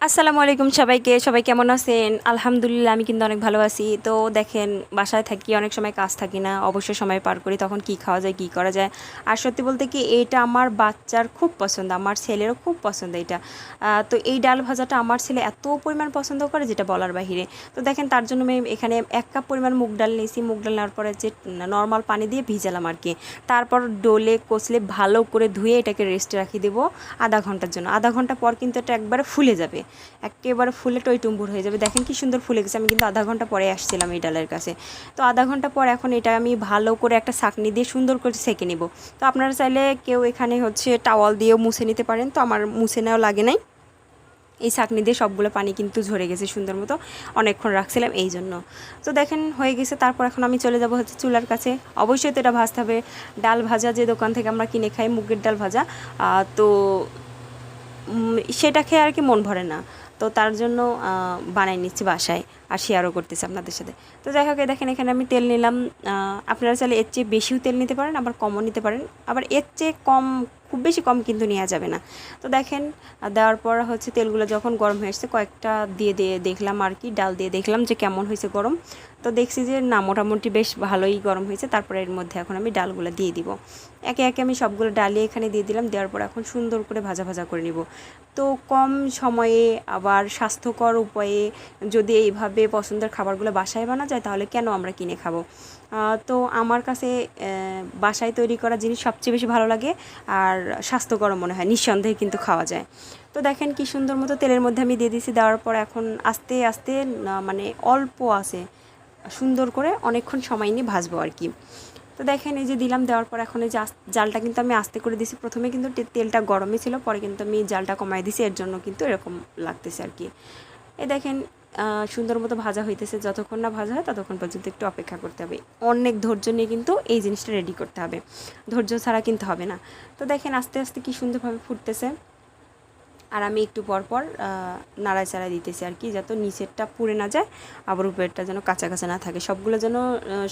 আসসালামু আলাইকুম সবাইকে। সবাই কেমন আছেন? আলহামদুলিল্লাহ আমি কিন্তু অনেক ভালো আছি। তো দেখেন বাসায় থাকি, অনেক সময় কাজ থাকি না, অবসর সময় পার করি, তখন কি খাওয়া যায়, কি করা যায়। আর সত্যি বলতে কি এটা আমার বাচ্চার খুব পছন্দ, আমার ছেলেরও খুব পছন্দ এটা। তো এই ডাল ভাজাটা আমার ছেলে এত পরিমাণ পছন্দ করে যেটা বলার বাহিরে। তো দেখেন তার জন্য আমি এখানে 1 কাপ পরিমাণ মুগ ডাল নিয়েছি। মুগ ডাল নেওয়ার পরে যে নর্মাল পানি দিয়ে ভিজালাম আর কি। তারপর ডোলে কষলে ভালো করে ধুয়ে এটাকে রেস্টে রাখি দেবো আধা ঘন্টার জন্য। আধা ঘন্টা পর কিন্তু এটা একবারে ফুলে যাবে, একেবারে ফুলে টইটুম্বুর হয়ে যাবে। দেখেন কি সুন্দর ফুলে গেছে। আমি কিন্তু আধা ঘন্টা পরে আসছিলাম এই ডালের কাছে। তো আধা ঘন্টা পর এখন এটা আমি ভালো করে একটা ছাঁকনি দিয়ে সুন্দর করে সেঁকে নেব। তো আপনারা চাইলে কেউ এখানে টাওয়াল দিয়েও মুছে নিতে পারেন, তো আমার মুছে নেওয়া লাগে নাই। এই ছাঁকনি দিয়ে সবগুলো পানি কিন্তু ঝরে গেছে সুন্দর মতো, অনেকক্ষণ রাখছিলাম এই জন্য। তো দেখেন হয়ে গেছে। তারপর এখন আমি চলে যাব চুলার কাছে। অবশ্যই তো এটা ভাজতে হবে। ডাল ভাজা যে দোকান থেকে আমরা কিনে খাই, মুগের ডাল ভাজা, তো সেটা খেয়ে আর কি মন ভরে না। তো তার জন্য বানাই নিচ্ছি বাসায়, আর শেয়ারও করতেছি আপনাদের সাথে। তো যাই হোক, দেখেন এখানে আমি তেল নিলাম। আপনারা চাইলে এর চেয়ে বেশিও তেল নিতে পারেন, আবার কমও নিতে পারেন, আবার এর চেয়ে কম, খুব বেশি কম কিন্তু নেওয়া যাবে না। তো দেখেন দেওয়ার পর তেলগুলো যখন গরম হয়ে এসছে, কয়েকটা দিয়ে দেখলাম আর কি, ডাল দিয়ে দেখলাম যে কেমন হয়েছে গরম। তো দেখছি যে না, মোটামুটি বেশ ভালোই গরম হয়েছে। তারপরে এর মধ্যে এখন আমি ডালগুলো দিয়ে দিব। একে একে আমি সবগুলো ডালিয়ে এখানে দিয়ে দিলাম। দেওয়ার পর এখন সুন্দর করে ভাজা ভাজা করে নিব। তো কম সময়ে আবার স্বাস্থ্যকর উপায়ে যদি এইভাবে পছন্দের খাবারগুলো বাসায় বানা যায়, তাহলে কেন আমরা কিনে খাবো। তো আমার কাছে বাসায় তৈরি করা জিনিস সবচেয়ে বেশি ভালো লাগে, আর স্বাস্থ্যকর মনে হয়, নিঃসন্দেহে কিন্তু খাওয়া যায়। তো দেখেন কি সুন্দর মতো তেলের মধ্যে আমি দিয়ে দিয়েছি। দেওয়ার পর এখন আস্তে আস্তে মানে অল্প আছে সুন্দর করে অনেকক্ষণ সময় নিয়ে ভাজবো আর কি। তো দেখেন এই যে দিলাম। দেওয়ার পর এখন এই যে জালটা কিন্তু আমি আস্তে করে দিছি। প্রথমে কিন্তু তেলটা গরমই ছিল, পরে কিন্তু আমি জালটা কমাই দিছি, এর জন্য কিন্তু এরকম লাগতেছে আর কি। এই দেখেন সুন্দর মতো ভাজা হইতেছে। যতক্ষণ না ভাজা হয় ততক্ষণ পর্যন্ত একটু অপেক্ষা করতে হবে। অনেক ধৈর্য নিয়ে কিন্তু এই জিনিসটা রেডি করতে হবে, ধৈর্য ছাড়া কিন্তু হবে না। তো দেখেন আস্তে আস্তে কি সুন্দরভাবে ফুটতেছে, আর আমি একটু পর পর নাড়াচাড়া দিতেছি আর কি, যাতে নিচেরটা পুড়ে না যায়, আবার উপরেরটা যেন কাঁচা কাঁচা না থাকে। সবগুলো যেন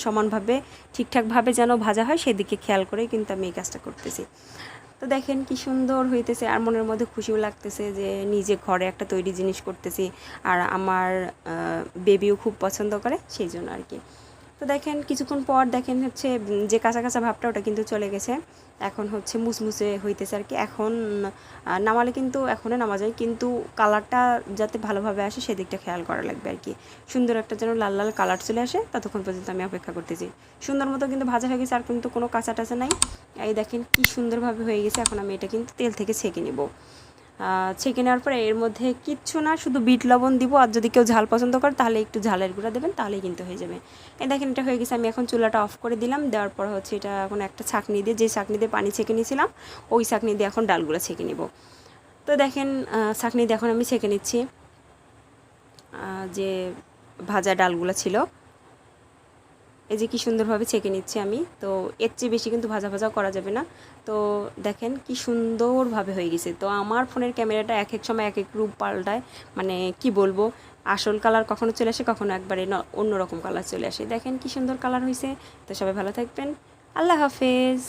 সমানভাবে ঠিকঠাকভাবে যেন ভাজা হয়, সেদিকে খেয়াল করেই কিন্তু আমি এই কাজটা করতেছি। তো দেখেন কি সুন্দর হইতেছে, আর মনের মধ্যে খুশিও লাগতেছে যে নিজে ঘরে একটা তৈরি জিনিস করতেছি, আর আমার বেবিও খুব পছন্দ করে, সেই জন্য আর কি। তো দেখেন কিছুক্ষণ পর দেখেন যে কাঁচা কাঁচা ভাবটা ওটা কিন্তু চলে গেছে। এখন মুসমুসে হইতেছে আর কি। এখন নামালে কিন্তু এখনও নামা যায়, কিন্তু কালারটা যাতে ভালোভাবে আসে সেদিকটা খেয়াল করা লাগবে আর কি। সুন্দর একটা যেন লাল লাল কালার চলে আসে, ততক্ষণ পর্যন্ত আমি অপেক্ষা করতেছি। সুন্দর মতো কিন্তু ভাজা হয়ে গেছে, আর কিন্তু কোনো কাঁচা টাচা নাই। এই দেখেন কি সুন্দরভাবে হয়ে গেছে। এখন আমি এটা কিন্তু তেল থেকে ছেঁকে নেব। ছেঁকে নেওয়ার পরে এর মধ্যে কিচ্ছু না, শুধু বিট লবণ দিব, আর যদি কেউ ঝাল পছন্দ করে তাহলে একটু ঝালের গুঁড়া দেবেন, তাহলেই কিন্তু হয়ে যাবে। এই দেখেন এটা হয়ে গেছে। আমি এখন চুলাটা অফ করে দিলাম। দেওয়ার পর এটা এখন একটা ছাঁকনি দিয়ে, যে ছাঁকনি দিয়ে পানি ছেঁকে নিয়েছিলাম, ওই ছাঁকনি দিয়ে এখন ডালগুলো ছেঁকে নেব। তো দেখেন ছাঁকনি দিয়ে এখন আমি ছেঁকে নিচ্ছি যে ভাজা ডালগুলো ছিল। এই যে কি সুন্দরভাবে ছেঁকে নিচ্ছি আমি। তো এর চেয়ে বেশি কিন্তু ভাজা ভাজা করা যাবে না। তো দেখেন কি সুন্দরভাবে হয়ে গেছে। তো আমার ফোনের ক্যামেরাটা এক এক সময় এক এক রূপ পাল্টায়, মানে কি বলবো, আসল কালার কখনো চলে আসে, কখনো একবারে অন্যরকম কালার চলে আসে। দেখেন কি সুন্দর কালার হয়েছে। তো সবাই ভালো থাকবেন। আল্লাহ হাফেজ।